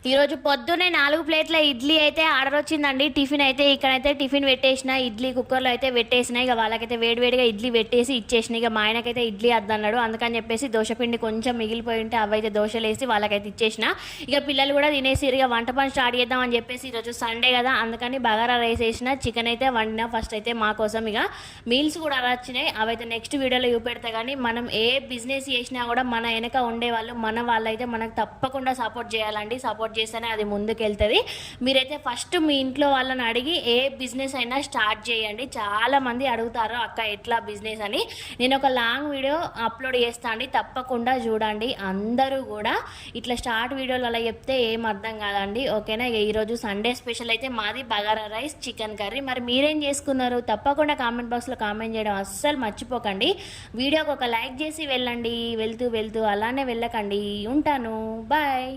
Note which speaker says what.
Speaker 1: ఈరోజు పొద్దున్నే 4 ప్లేట్ల ఇడ్లీ అయితే ఆర్డర్ వచ్చిందండి. టిఫిన్ అయితే ఇక్కడైతే టిఫిన్ పెట్టేసిన, ఇడ్లీ కుక్కర్లో అయితే పెట్టేసిన. ఇక వాళ్ళకైతే వేడివేడిగా ఇడ్లీ పెట్టేసి ఇచ్చేసిన. ఇక మా ఆయనకైతే ఇడ్లీ వద్దన్నాడు, అందుకని చెప్పేసి దోశపిండి కొంచెం మిగిలిపోయి ఉంటే అవైతే దోశలు వేసి వాళ్ళకైతే ఇచ్చేసిన. ఇక పిల్లలు కూడా తినేసి ఇక వంట పని స్టార్ట్ చేద్దాం అని చెప్పేసి ఈరోజు సండే కదా, అందుకని బగారా రైస్ వేసిన, చికెన్ అయితే వండిన. ఫస్ట్ అయితే మా కోసం ఇక మీల్స్ కూడా వచ్చినాయి, అవైతే నెక్స్ట్ వీడియోలో చూపెడతా. కానీ మనం ఏ బిజినెస్ చేసినా కూడా మన వెనక ఉండేవాళ్ళు మన వాళ్ళైతే మనకు తప్పకుండా సపోర్ట్ చేయాలండి. సపోర్ట్ చేస్తేనే అది ముందుకు వెళ్తుంది. మీరైతే ఫస్ట్ మీ ఇంట్లో వాళ్ళని అడిగి ఏ బిజినెస్ అయినా స్టార్ట్ చేయండి. చాలా మంది అడుగుతారు అక్క ఎట్లా బిజినెస్ అని. నేను ఒక లాంగ్ వీడియో అప్లోడ్ చేస్తాను అండి, తప్పకుండా చూడండి. అందరూ కూడా ఇట్లా స్టార్ట్ వీడియోలు అలా చెప్తే ఏం అర్థం కాదండి, ఓకేనా. ఈరోజు సండే స్పెషల్ అయితే మాది బగారా రైస్ చికెన్ కర్రీ. మరి మీరేం చేసుకున్నారు? తప్పకుండా కామెంట్ బాక్స్లో కామెంట్ చేయడం అస్సలు మర్చిపోకండి. వీడియోకి ఒక లైక్ చేసి వెళ్ళండి, వెళ్తూ వెళ్తూ అలానే వెళ్ళకండి. ఉంటాను, బాయ్.